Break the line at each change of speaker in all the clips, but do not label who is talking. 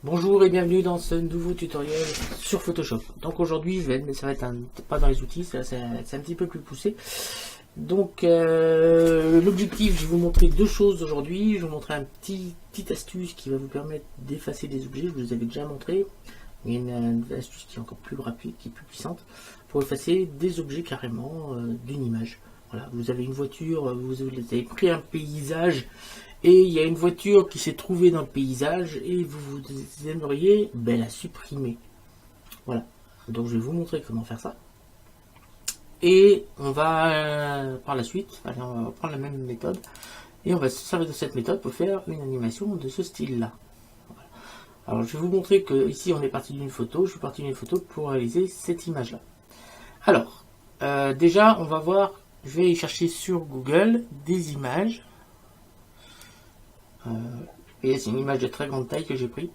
Bonjour et bienvenue dans ce nouveau tutoriel sur Photoshop. Donc aujourd'hui, ça va être pas dans les outils, c'est un petit peu plus poussé. Donc l'objectif, je vais vous montrer deux choses aujourd'hui. Je vais vous montrer un petite astuce qui va vous permettre d'effacer des objets. Je vous avais déjà montré. Il y a une astuce qui est encore plus rapide, qui est plus puissante, pour effacer des objets carrément d'une image. Voilà, vous avez une voiture, vous avez pris un paysage et il y a une voiture qui s'est trouvée dans le paysage et vous aimeriez la supprimer. Voilà, donc je vais vous montrer comment faire ça. Et on va par la suite, on va prendre la même méthode et on va se servir de cette méthode pour faire une animation de ce style-là. Voilà. Alors je vais vous montrer que ici on est parti d'une photo, je suis parti d'une photo pour réaliser cette image-là. Alors, déjà on va voir, je vais chercher sur Google des images. Et c'est une image de très grande taille que j'ai pris.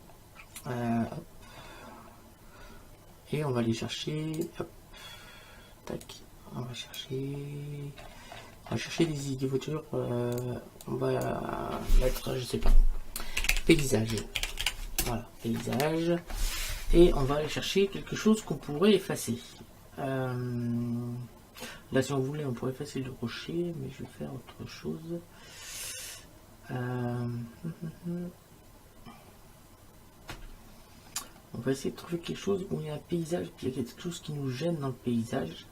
Et on va aller chercher. Hop, tac. On va chercher des voitures. On va mettre, je sais pas, paysage. Voilà, paysage. Et on va aller chercher quelque chose qu'on pourrait effacer. Là, si on voulait, on pourrait effacer le rocher, mais je vais faire autre chose. On va essayer de trouver quelque chose où il y a un paysage, puis il y a quelque chose qui nous gêne dans le paysage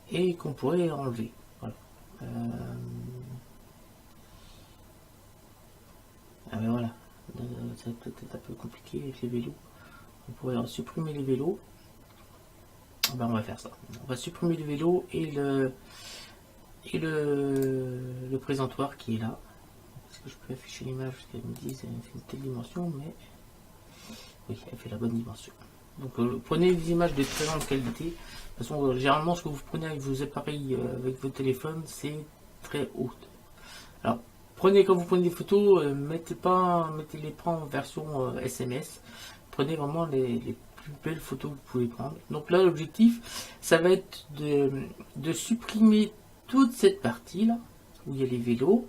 et qu'on pourrait enlever. Voilà. Ah ben voilà, ça va peut-être un peu compliqué avec les vélos. On pourrait supprimer les vélos. Ben on va faire ça. On va supprimer les vélos et le présentoir qui est là. Est-ce que je peux afficher l'image parce qu'elle me dit qu'elle fait une telle dimension, mais oui, elle fait la bonne dimension. Donc prenez des images de très grande qualité. De toute façon, généralement, ce que vous prenez avec vos appareils, avec vos téléphones, c'est très haut. Alors, quand vous prenez des photos, mettez-les pas en version SMS. Prenez vraiment les plus belles photos que vous pouvez prendre. Donc là, l'objectif, ça va être de supprimer toute cette partie-là, où il y a les vélos,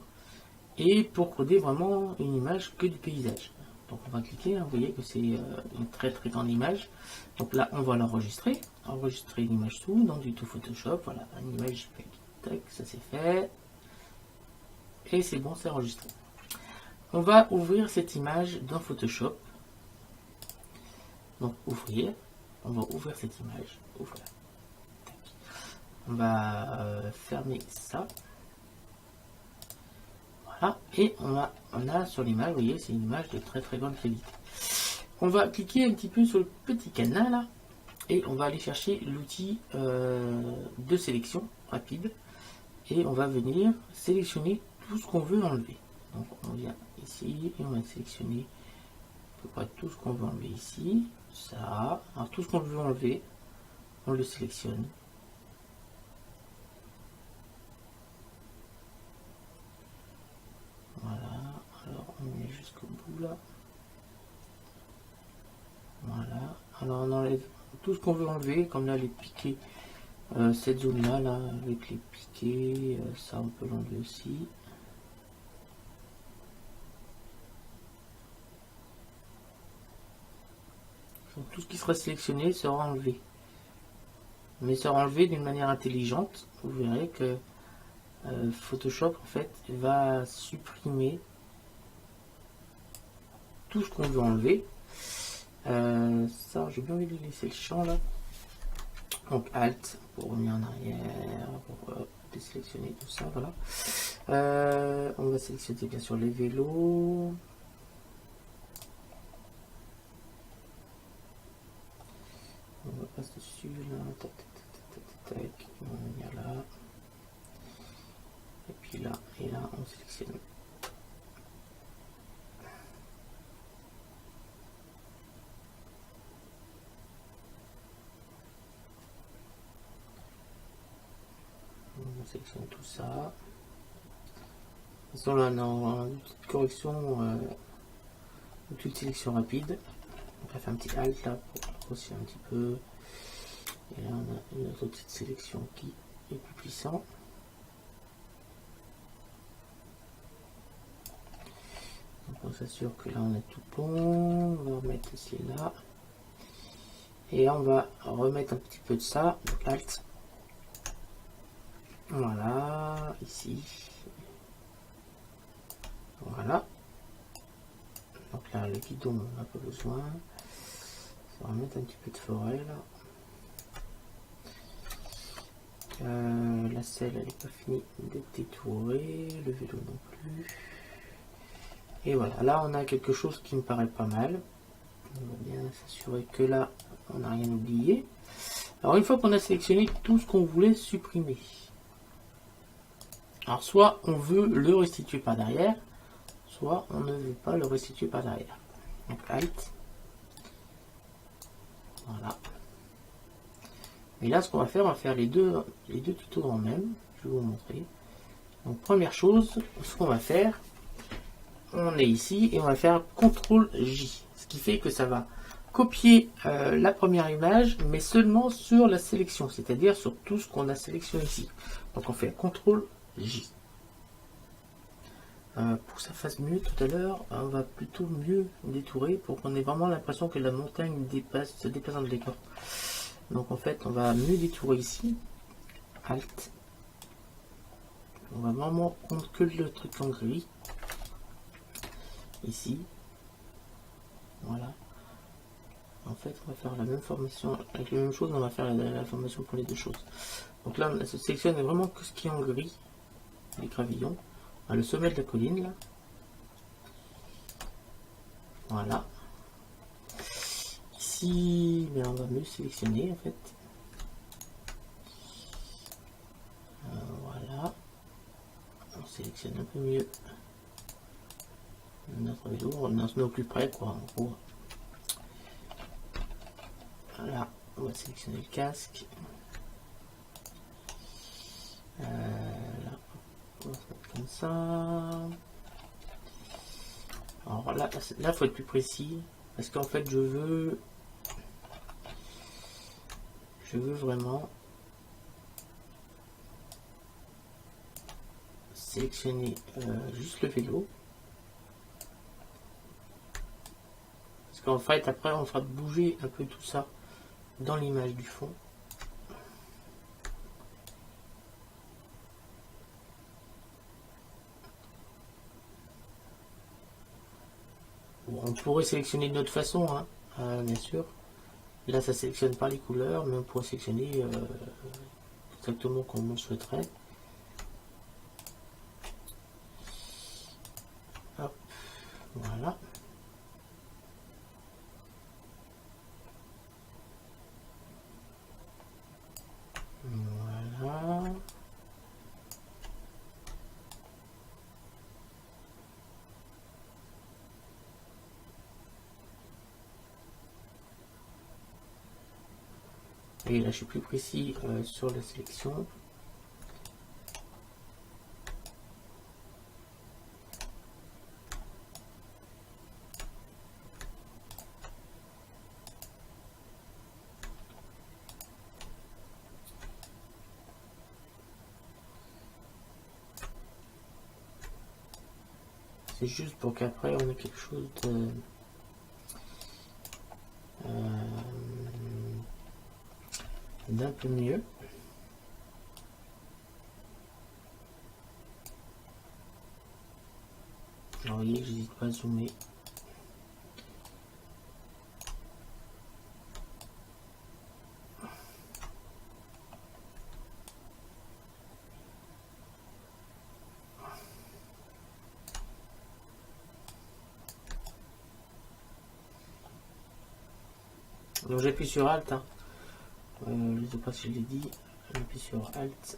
et pour coder vraiment une image que du paysage. Donc on va cliquer, vous voyez que c'est une très grande image. Donc là on va l'enregistrer, enregistrer l'image sous, dans du tout Photoshop, voilà, une image, tac, ça c'est fait. Et c'est bon, c'est enregistré. On va ouvrir cette image dans Photoshop. Donc ouvrir, on va ouvrir cette image, ouvrir. Tac. On va fermer ça. Voilà, et on a sur l'image, vous voyez, c'est une image de très grande qualité. On va cliquer un petit peu sur le petit cadenas là, et on va aller chercher l'outil de sélection rapide, et on va venir sélectionner tout ce qu'on veut enlever. Donc on vient ici, et on va sélectionner à peu près tout ce qu'on veut enlever ici, ça, alors tout ce qu'on veut enlever, on le sélectionne. Voilà, alors on met jusqu'au bout là. Voilà, alors on enlève tout ce qu'on veut enlever, comme là les piquets, cette zone là, avec les piquets, ça on peut l'enlever aussi. Donc, tout ce qui sera sélectionné sera enlevé. Mais sera enlevé d'une manière intelligente. Vous verrez que Photoshop en fait va supprimer tout ce qu'on veut enlever. Ça, j'ai bien envie de laisser le champ là. Donc Alt pour revenir en arrière, pour désélectionner tout ça, voilà. On va sélectionner bien sûr les vélos. On va passer dessus là, tac, tac, on va venir là. Et puis là, et là, on sélectionne. On sélectionne tout ça. De toute façon là, on a une petite correction, une petite sélection rapide. On va faire un petit Alt là pour grossir un petit peu. Et là, on a une autre petite sélection qui est plus puissante. Donc on s'assure que là on est tout bon. On va mettre aussi là. Et on va remettre un petit peu de ça, donc Alt. Voilà, ici. Voilà. Donc là, le guidon, on n'a pas besoin. On va mettre un petit peu de forêt là. La selle, elle n'est pas finie d'être détourée. Le vélo non plus. Et voilà, là on a quelque chose qui me paraît pas mal. On va bien s'assurer que là, on n'a rien oublié. Alors une fois qu'on a sélectionné tout ce qu'on voulait supprimer, alors soit on veut le restituer par derrière, soit on ne veut pas le restituer par derrière. Donc Alt. Voilà. Et là ce qu'on va faire les deux tutos en même. Je vais vous montrer. Donc première chose, ce qu'on va faire, on est ici et on va faire CTRL J. Ce qui fait que ça va copier la première image, mais seulement sur la sélection, c'est-à-dire sur tout ce qu'on a sélectionné ici. Donc on fait CTRL J. Pour que ça fasse mieux tout à l'heure, on va plutôt mieux détourer pour qu'on ait vraiment l'impression que la montagne se déplace dans le décor. Donc en fait, on va mieux détourer ici. Alt. On va vraiment prendre que le truc en gris. Ici. Voilà. En fait, on va faire la même formation avec les mêmes choses, on va faire la formation pour les deux choses. Donc là, on se sélectionne vraiment que ce qui est en gris, les gravillons. Le sommet de la colline, là. Voilà. Ici, ben, on va mieux sélectionner, en fait. Voilà. On sélectionne un peu mieux notre vélo, on se met au plus près, quoi, en gros. Voilà, on va sélectionner le casque. Là, on va se mettre comme ça. Alors là, il faut être plus précis, parce qu'en fait, je veux vraiment sélectionner juste le vélo. Parce qu'en fait, après, on fera bouger un peu tout ça dans l'image du fond. On pourrait sélectionner de notre façon, hein, bien sûr. Là, ça sélectionne pas les couleurs, mais on pourrait sélectionner exactement comme on le souhaiterait. Hop, voilà. Voilà. Et là, je suis plus précis sur la sélection. C'est juste pour qu'après on ait quelque chose de d'un peu mieux. Alors, vous voyez, j'hésite pas à zoomer. Donc j'appuie sur Alt, hein. Je ne sais pas si je l'ai dit, j'appuie sur Alt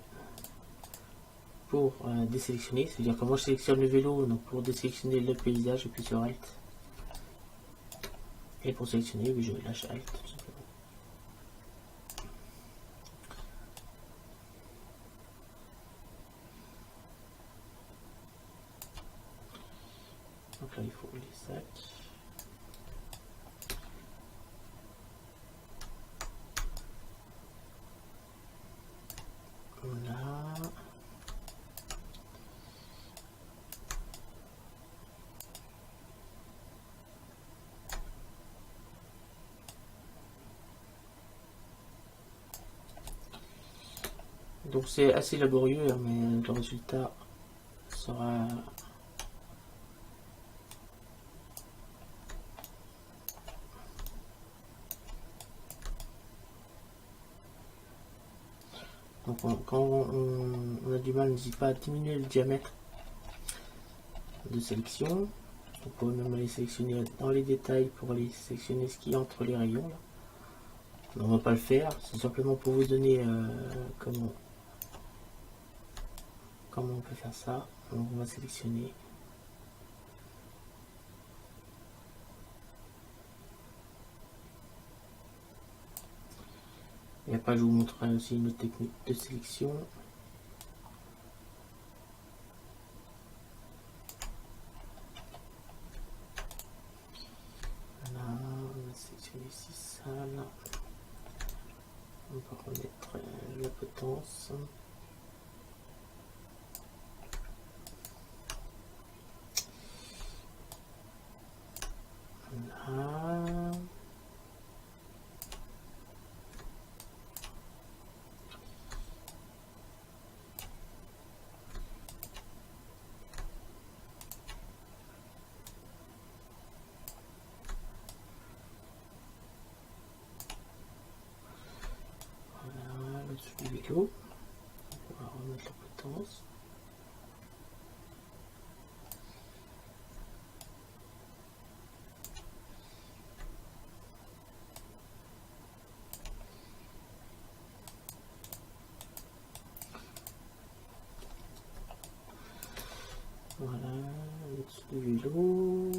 pour désélectionner, c'est-à-dire que moi je sélectionne le vélo, donc pour désélectionner le paysage, j'appuie sur Alt. Et pour sélectionner, oui, je lâche Alt tout simplement. Donc là il faut les sacs. Là. Donc c'est assez laborieux, hein, mais le résultat sera... Donc quand on a du mal, n'hésite pas à diminuer le diamètre de sélection. Vous pouvez même aller sélectionner dans les détails pour aller sélectionner ce qui est entre les rayons. Là. On va pas le faire, c'est simplement pour vous donner comment on peut faire ça. Donc on va sélectionner. Et après je vous montrerai aussi une autre technique de sélection. Voilà, on va sélectionner ici ça là. On va remettre la potence. Voilà. Voilà, là-dessus du vélo. On va remettre la potence. Voilà, là-dessus du vélo.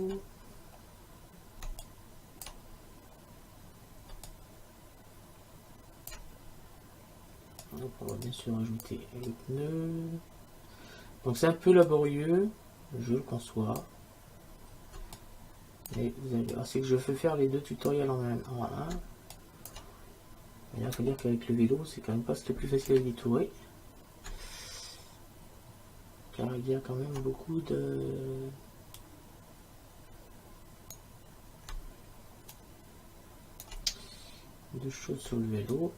Donc on va bien sûr ajouter le pneu. Donc c'est un peu laborieux, je le conçois. Et vous allez voir, c'est que je fais faire les deux tutoriels en un. Et là, il faut dire qu'avec le vélo, c'est quand même pas le plus facile à détourer. Car il y a quand même beaucoup de choses sur le vélo.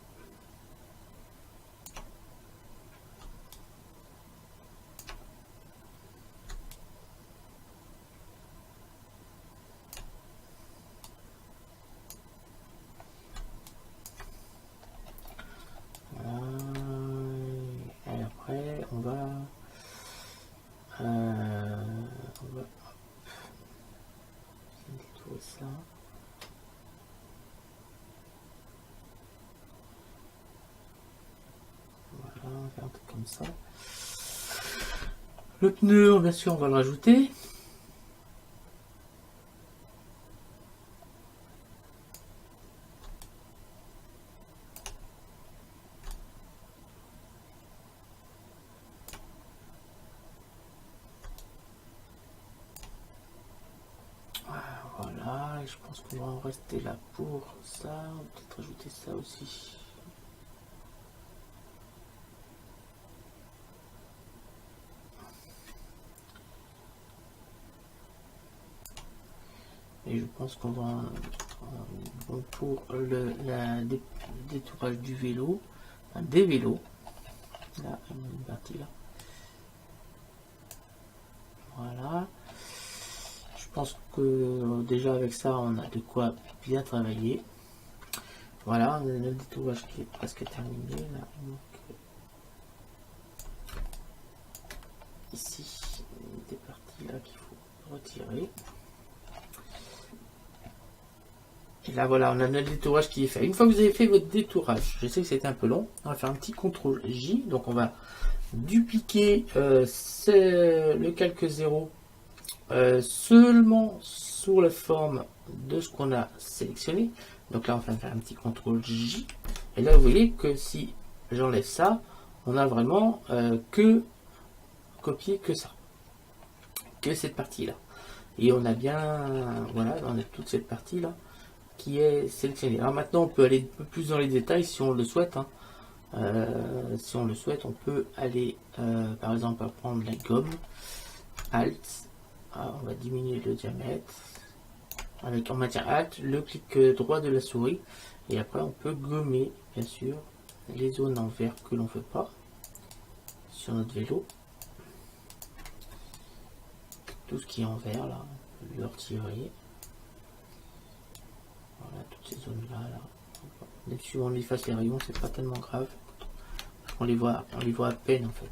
Et après, on va détourer ça. Voilà, on va faire un truc comme ça. Le pneu, bien sûr, on va le rajouter. Voilà, et je pense qu'on va en rester là pour ça. On va peut-être ajouter ça aussi. Et je pense qu'on va pour le détourage du vélo, enfin, des vélos. Là, une partie là. Voilà. Je pense que déjà avec ça, on a de quoi bien travailler. Voilà, on a le détourage qui est presque terminé. Là. Donc, ici, des parties là qu'il faut retirer. Et là voilà, on a notre détourage qui est fait. Une fois que vous avez fait votre détourage, je sais que c'était un peu long, on va faire un petit CTRL J. Donc on va dupliquer le calque 0 seulement sous la forme de ce qu'on a sélectionné. Donc là on va faire un petit CTRL J. Et là vous voyez que si j'enlève ça, on a vraiment que copié que ça. Que cette partie là. Et on a bien, voilà, on a toute cette partie là qui est sélectionné. Alors maintenant on peut aller un peu plus dans les détails si on le souhaite. Hein. Si on le souhaite, on peut aller par exemple à prendre la gomme, Alt, on va diminuer le diamètre, avec en matière Alt, le clic droit de la souris, et après on peut gommer bien sûr les zones en vert que l'on ne veut pas. sur notre vélo. Tout ce qui est en vert là, on peut le retirer. Voilà, toutes ces zones là. Même si on efface les rayons, c'est pas tellement grave. On les voit à peine en fait.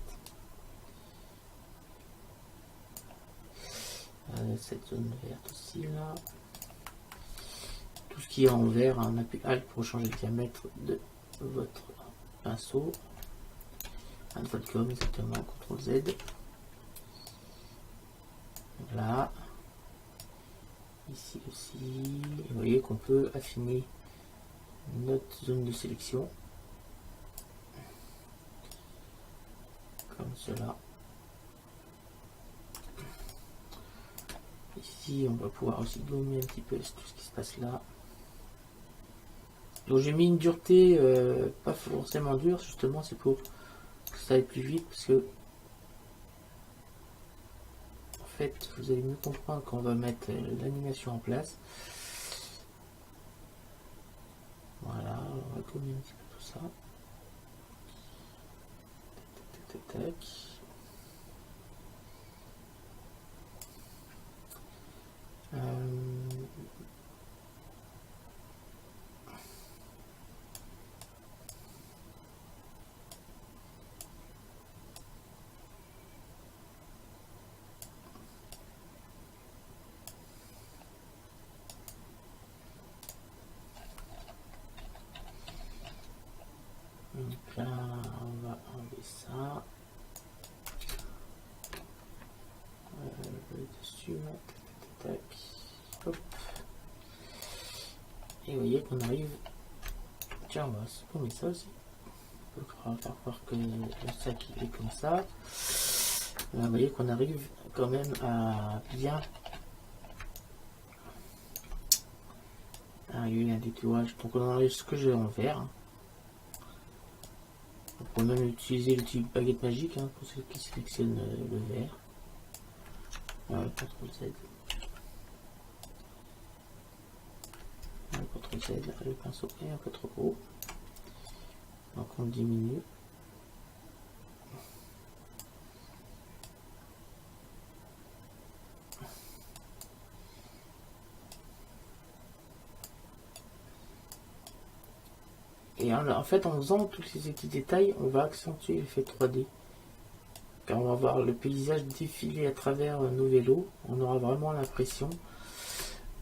Cette zone verte aussi là. Tout ce qui est en vert, on appuie Alt pour changer le diamètre de votre pinceau. De votre gomme exactement, CTRL Z. Là. Ici aussi. Et vous voyez qu'on peut affiner notre zone de sélection. Comme cela. Ici, on va pouvoir aussi gommer un petit peu tout ce qui se passe là. Donc j'ai mis une dureté pas forcément dure, justement c'est pour que ça aille plus vite, parce que en fait vous allez mieux comprendre quand on va mettre l'animation en place. Voilà, on va gommer un petit peu tout ça. Tac, tac, tac. Donc là, on va enlever ça. Dessus, tac, tac, tac. Hop. Et vous voyez qu'on arrive. Tiens, on va supprimer ça aussi. On va faire croire que le sac il est comme ça. Là, vous voyez qu'on arrive quand même à bien arriver à des touages. Donc on enlève ce que j'ai en vert. On peut même utiliser le type baguette magique pour ceux qui sélectionnent le vert. CTRL Z. CTRL Z, le pinceau est un peu trop gros. Donc on diminue. Et en fait, en faisant tous ces petits détails, on va accentuer l'effet 3D. Car on va voir le paysage défiler à travers nos vélos. On aura vraiment l'impression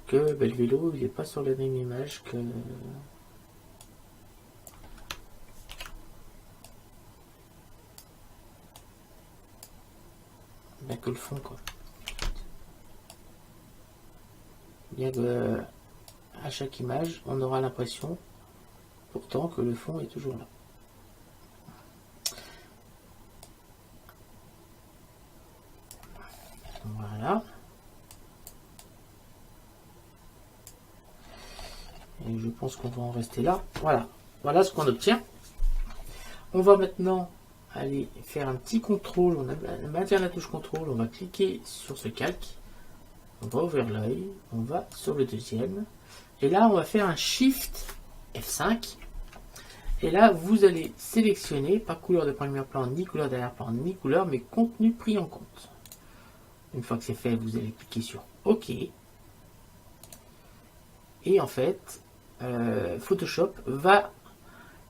que le vélo il n'est pas sur la même image que le fond, quoi. Bien que à chaque image, on aura l'impression pourtant que le fond est toujours là. Voilà. Et je pense qu'on va en rester là. Voilà. Voilà ce qu'on obtient. On va maintenant aller faire un petit contrôle. On maintient la touche contrôle. On va cliquer sur ce calque. On va ouvrir l'œil. On va sur le deuxième. Et là, on va faire un Shift F5. Et là, vous allez sélectionner, pas couleur de premier plan, ni couleur d'arrière-plan, ni couleur, mais contenu pris en compte. Une fois que c'est fait, vous allez cliquer sur OK. Et en fait, Photoshop va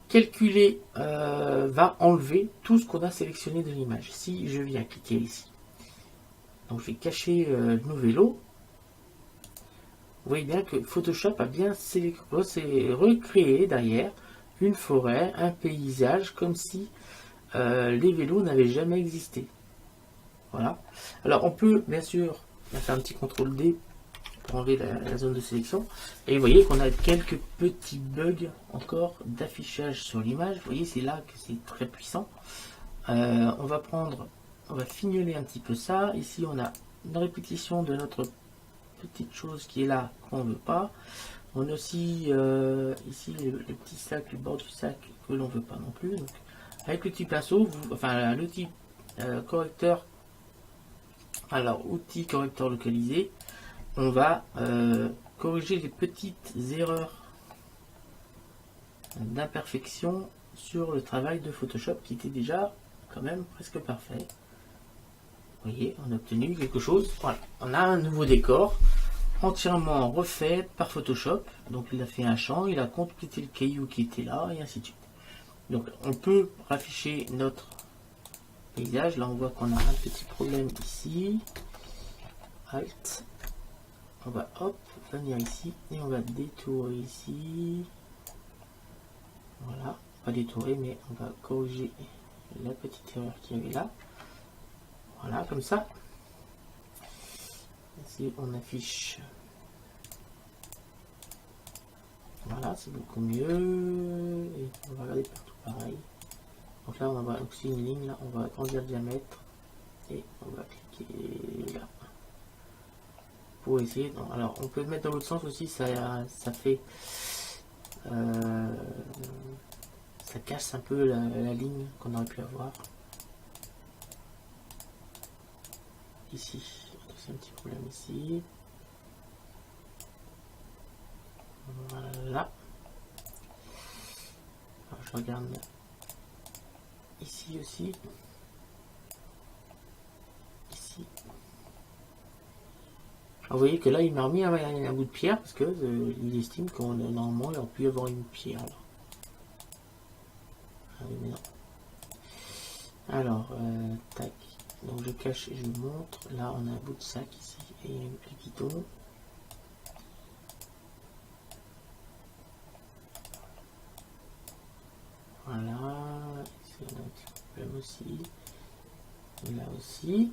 calculer, va enlever tout ce qu'on a sélectionné de l'image. Si je viens cliquer ici, donc je vais cacher nos vélos, vous voyez bien que Photoshop a bien recréé derrière une forêt, un paysage, comme si les vélos n'avaient jamais existé. Voilà. Alors on peut bien sûr faire un petit CTRL D pour enlever la zone de sélection. Et vous voyez qu'on a quelques petits bugs encore d'affichage sur l'image. Vous voyez, c'est là que c'est très puissant. On va fignoler un petit peu ça. Ici, on a une répétition de notre petite chose qui est là qu'on ne veut pas. On a aussi ici le petit sac, le bord du sac que l'on ne veut pas non plus. Donc, avec le petit pinceau, enfin l'outil correcteur, alors outil correcteur localisé, on va corriger les petites erreurs d'imperfection sur le travail de Photoshop qui était déjà quand même presque parfait. Vous voyez, on a obtenu quelque chose. Voilà, on a un nouveau décor entièrement refait par Photoshop. Donc il a fait un champ, il a complété le caillou qui était là, et ainsi de suite. Donc on peut rafficher notre paysage. Là on voit qu'on a un petit problème ici. Alt. On va hop, venir ici et on va détourer ici. Voilà, pas détourer mais on va corriger la petite erreur qu'il y avait là. Voilà, comme ça. Ici on affiche. Voilà, c'est beaucoup mieux. Et on va regarder partout pareil. Donc là on va avoir aussi une ligne, là on va agrandir le diamètre. Et on va cliquer là. Pour essayer. Non, alors on peut le mettre dans l'autre sens aussi, ça fait ça casse un peu la ligne qu'on aurait pu avoir ici. C'est un petit problème ici. Voilà. Alors, je regarde ici aussi. Ici. Alors, vous voyez que là il m'a remis un bout de pierre parce que il estime qu'on normalement il aurait pu y avoir une pierre là. Ah oui, mais non. Alors tac, donc je cache et je vous montre. Là on a un bout de sac ici et un guidon. Voilà, ici on a un petit problème aussi. Et là aussi.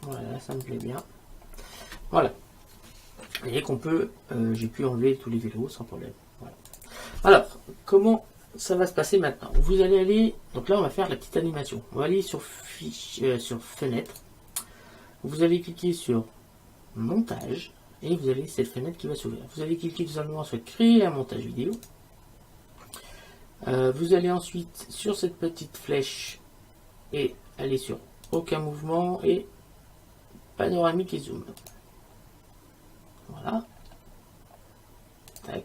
Voilà, ça me plaît bien. Voilà. Vous voyez qu'on peut, j'ai pu enlever tous les vélos sans problème. Voilà. Alors, comment ça va se passer maintenant? Vous allez aller, donc là on va faire la petite animation. On va aller sur sur fenêtre. Vous allez cliquer sur montage et vous avez cette fenêtre qui va s'ouvrir. Vous allez cliquer tout simplement sur créer un montage vidéo. Vous allez ensuite sur cette petite flèche et aller sur aucun mouvement et panoramique et zoom. Voilà. Tac.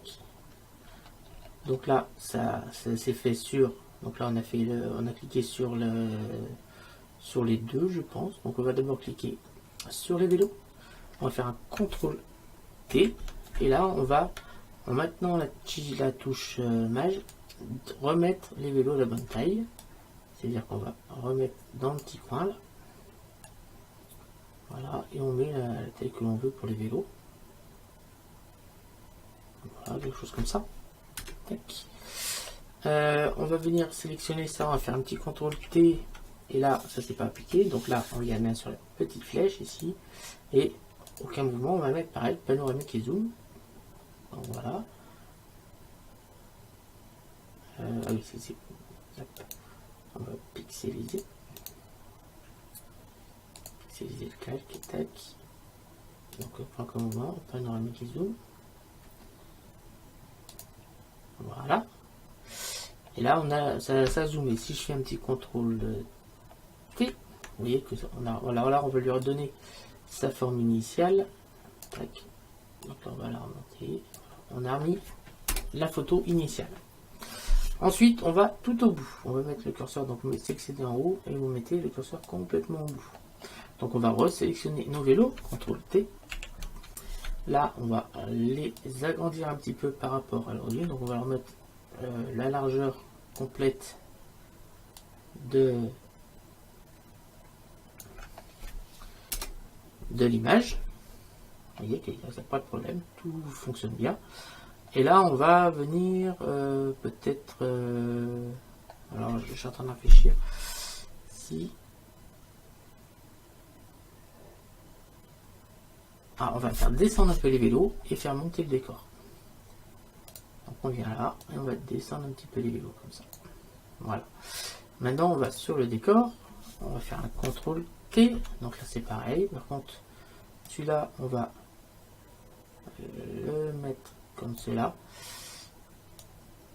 Donc là, ça s'est fait sur. Donc là, on a cliqué sur les deux, je pense. Donc on va d'abord cliquer sur les vélos. On va faire un CTRL T. Et là, on va, en maintenant la touche mage, remettre les vélos à la bonne taille. C'est-à-dire qu'on va remettre dans le petit coin là. Voilà, et on met la taille que l'on veut pour les vélos. Voilà, quelque chose comme ça. Tac. On va venir sélectionner ça, on va faire un petit CTRL T. Et là, ça s'est pas appliqué. Donc là, on vient mettre sur la petite flèche ici. Et aucun mouvement, on va mettre pareil, panoramique et zoom. Donc voilà. Ah oui, c'est. On va pixeliser. Pixeliser le calque et tac. Donc on prend comme mouvement, panoramique et zoom. Voilà. Et là, on a ça zoomé. Si je fais un petit contrôle T, vous voyez que voilà, on va lui redonner sa forme initiale. Tac. Donc là, on va la remonter. On a remis la photo initiale. Ensuite, on va tout au bout. On va mettre le curseur, donc vous sélectionnez en haut et vous mettez le curseur complètement au bout. Donc on va resélectionner nos vélos, CTRL T. Là, on va les agrandir un petit peu par rapport à l'origine. Donc on va leur mettre la largeur complète de l'image. Vous voyez qu'il n'y a pas de problème, tout fonctionne bien. Et là, on va venir peut-être... alors, je suis en train de réfléchir. Si... Ah, on va faire descendre un peu les vélos et faire monter le décor. Donc on vient là et on va descendre un petit peu les vélos comme ça. Voilà. Maintenant, on va sur le décor. On va faire un CTRL T. Donc là, c'est pareil. Par contre, celui-là, on va le mettre comme cela.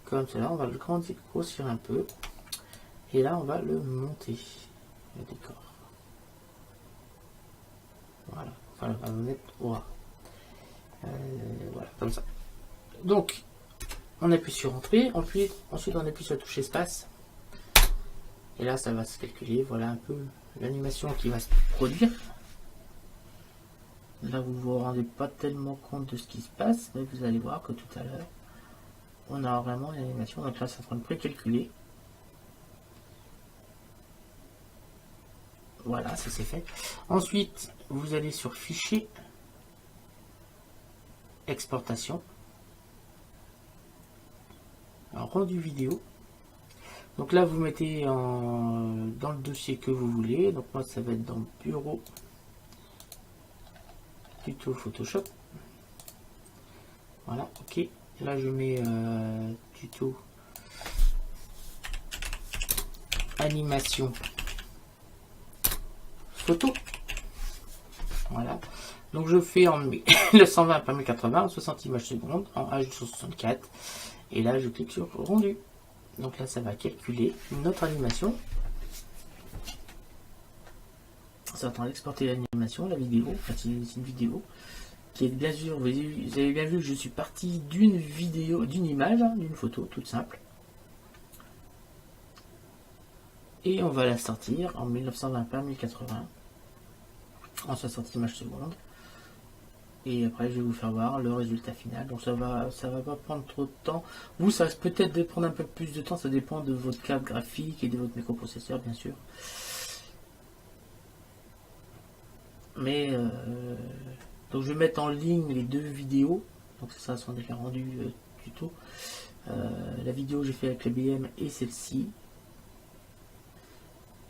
Comme cela, on va le grandir, grossir un peu. Et là, on va le monter. le décor. Voilà, enfin la marionnette aura. Voilà, comme ça. Donc, on appuie sur entrée, ensuite on appuie sur la touche espace. Et là, ça va se calculer. Voilà un peu l'animation qui va se produire. Là, vous vous rendez pas tellement compte de ce qui se passe, mais vous allez voir que tout à l'heure, on a vraiment une animation. Donc là, c'est en train de précalculer. Voilà, ça c'est fait. Ensuite, vous allez sur Fichier, Exportation, rendu vidéo. Donc là, vous mettez dans le dossier que vous voulez. Donc moi, ça va être dans Bureau, Tuto Photoshop. Voilà, ok. Là, je mets Tuto Animation Photo. Voilà. Donc je fais en le 120 par 1080 en 60 images secondes en H264. Et là, je clique sur rendu. Donc là, ça va calculer notre animation. Ça va exporter l'animation, la vidéo. Enfin, c'est une vidéo qui est bien sûr. Vous avez bien vu que je suis parti d'une vidéo, d'une image, hein, d'une photo toute simple. Et on va la sortir en 1920 par 1080 en 60 images secondes. Et après, je vais vous faire voir le résultat final. Donc ça va pas prendre trop de temps. Vous, ça va peut-être prendre un peu plus de temps. Ça dépend de votre carte graphique et de votre microprocesseur, bien sûr. Mais donc je vais mettre en ligne les deux vidéos. Donc ça sont déjà rendus tuto. La vidéo que j'ai fait avec la BM et celle-ci.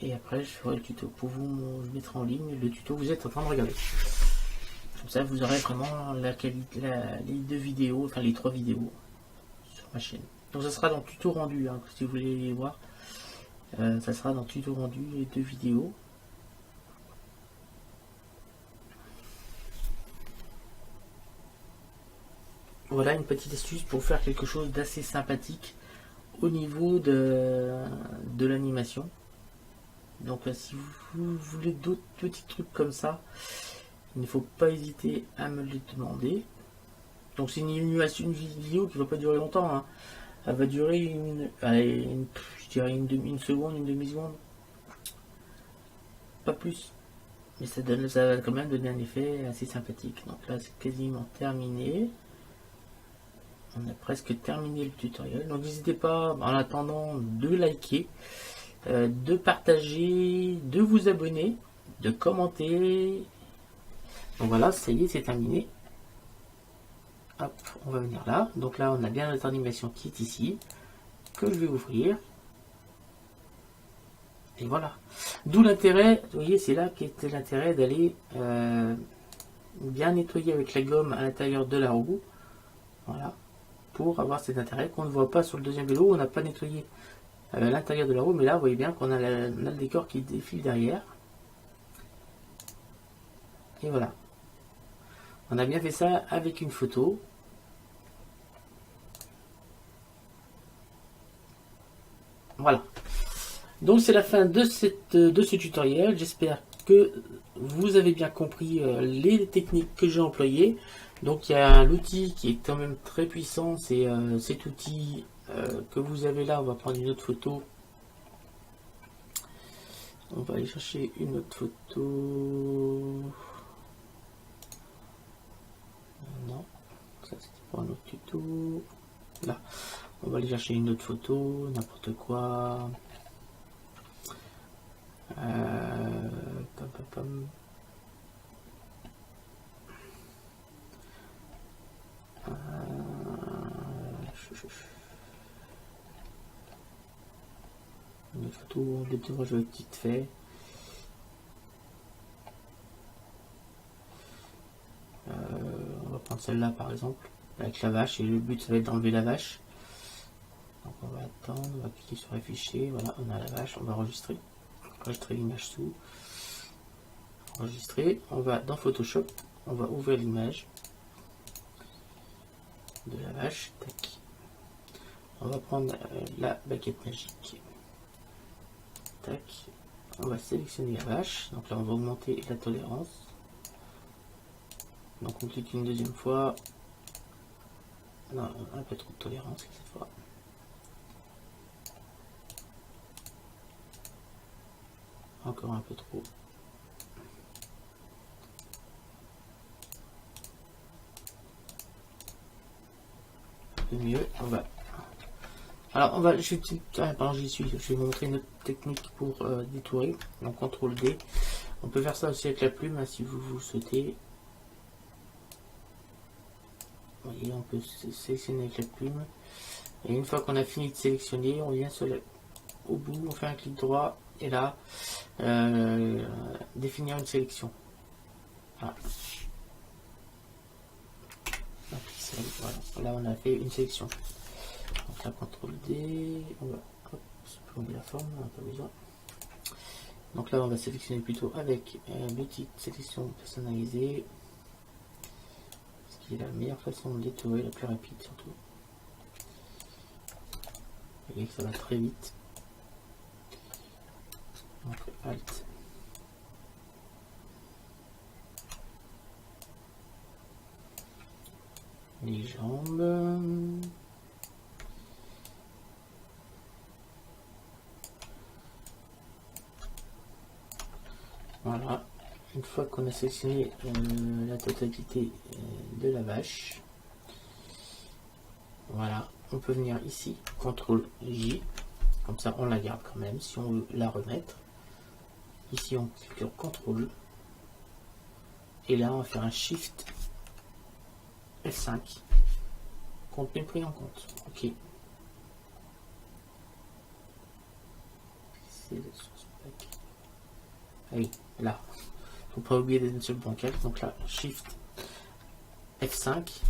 Et après, je ferai le tuto. Pour vous, je mettrai en ligne le tuto que vous êtes en train de regarder. Comme ça, vous aurez vraiment la qualité, les deux vidéos, enfin les trois vidéos sur ma chaîne. Donc ça sera dans tuto rendu, hein, si vous voulez les voir. Ça sera dans tuto rendu, les deux vidéos. Voilà une petite astuce pour faire quelque chose d'assez sympathique au niveau de l'animation. Donc si vous voulez d'autres petits trucs comme ça, il ne faut pas hésiter à me les demander. Donc c'est une vidéo qui ne va pas durer longtemps, hein. Elle va durer je dirais une seconde, une demi-seconde. Pas plus. Mais ça va quand même donner un effet assez sympathique. Donc là c'est quasiment terminé. On a presque terminé le tutoriel. Donc n'hésitez pas en attendant de liker, de partager, de vous abonner, de commenter. Donc voilà, ça y est, c'est terminé. Hop, on va venir là. Donc là, on a bien notre animation qui est ici, que je vais ouvrir. Et voilà. D'où l'intérêt, vous voyez, c'est là qu'était l'intérêt d'aller bien nettoyer avec la gomme à l'intérieur de la roue. Voilà. Pour avoir cet intérêt qu'on ne voit pas sur le deuxième vélo. On n'a pas nettoyé l'intérieur de la roue, mais là, vous voyez bien qu'on a, le décor qui défile derrière. Et voilà. On a bien fait ça avec une photo. Voilà. Donc c'est la fin de ce tutoriel. J'espère que vous avez bien compris les techniques que j'ai employées. Donc il y a l'outil qui est quand même très puissant. C'est cet outil que vous avez là. On va prendre une autre photo. On va aller chercher une autre photo. Non, ça c'était pour un autre tuto. Là, on va aller chercher une autre photo, n'importe quoi. Pam, pam, pam. Une autre photo, des petits rejets vite fait. On va prendre celle-là par exemple, avec la vache, et le but ça va être d'enlever la vache. Donc on va attendre, on va cliquer sur afficher, voilà, on a la vache, on va enregistrer l'image sous. Enregistrer, on va dans Photoshop, on va ouvrir l'image de la vache, tac. On va prendre la baguette magique, tac, on va sélectionner la vache. Donc là, on va augmenter la tolérance. Donc on clique une deuxième fois. Non, un peu trop de tolérance cette fois. Encore un peu trop. Un peu mieux. On va. Alors on va. Pardon, j'y suis. Je vais vous montrer une autre technique pour détourer. Donc CTRL D. On peut faire ça aussi avec la plume hein, si vous souhaitez. Vous voyez, on peut sélectionner avec la plume. Et une fois qu'on a fini de sélectionner, on vient au bout, on fait un clic droit et là, définir une sélection. Voilà. Voilà. Là, on a fait une sélection. Donc là, CTRL D, on va supprimer la forme, on n'a pas besoin. Donc là, on va sélectionner plutôt avec l'outil de sélection personnalisée. Ce qui est la meilleure façon de détourer, la plus rapide surtout. Vous voyez que ça va très vite. Donc Alt. Les jambes. Voilà. Une fois qu'on a sélectionné la totalité de la vache, voilà, on peut venir ici, CTRL J, comme ça on la garde quand même si on veut la remettre. Ici on clique sur CTRL, et là on va faire un SHIFT F5, contenu pris en compte. Ok. Ah oui, là. Faut pas oublier des seul bancaires. Donc là, Shift F5.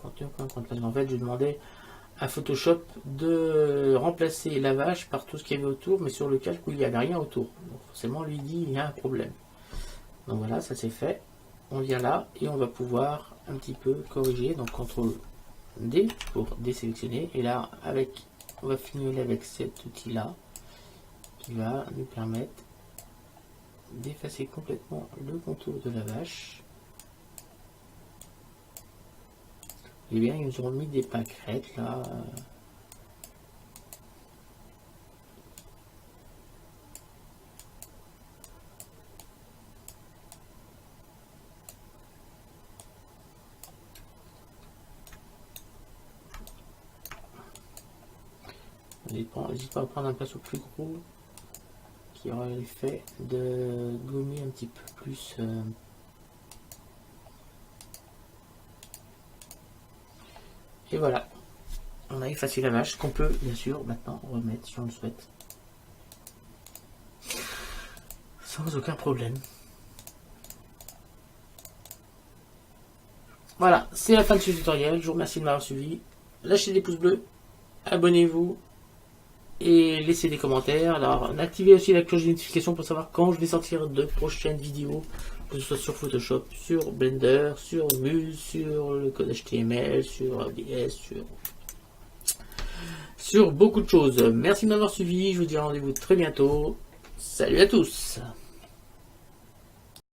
Contenu pris en compte. Parce qu'en fait, je demandais à Photoshop de remplacer la vache par tout ce qu'il y avait autour, mais sur le calque où il n'y avait rien autour. Donc forcément, lui dit il y a un problème. Donc voilà, ça c'est fait. On vient là et on va pouvoir un petit peu corriger. Donc CTRL D pour désélectionner. Et là, on va finir avec cet outil là qui va nous permettre d'effacer complètement le contour de la vache. Et bien, ils nous ont mis des pâquerettes là. N'hésite pas à prendre un pinceau plus gros qui aura l'effet de gommer un petit peu plus. Et voilà, on a effacé la vache qu'on peut bien sûr maintenant remettre si on le souhaite. Sans aucun problème. Voilà, c'est la fin de ce tutoriel. Je vous remercie de m'avoir suivi. Lâchez des pouces bleus, abonnez-vous et laissez des commentaires. Alors, activez aussi la cloche de notification pour savoir quand je vais sortir de prochaines vidéos, que ce soit sur Photoshop, sur Blender, sur Muse, sur le code HTML, sur ABS, sur beaucoup de choses. Merci de m'avoir suivi. Je vous dis rendez-vous très bientôt. Salut à tous.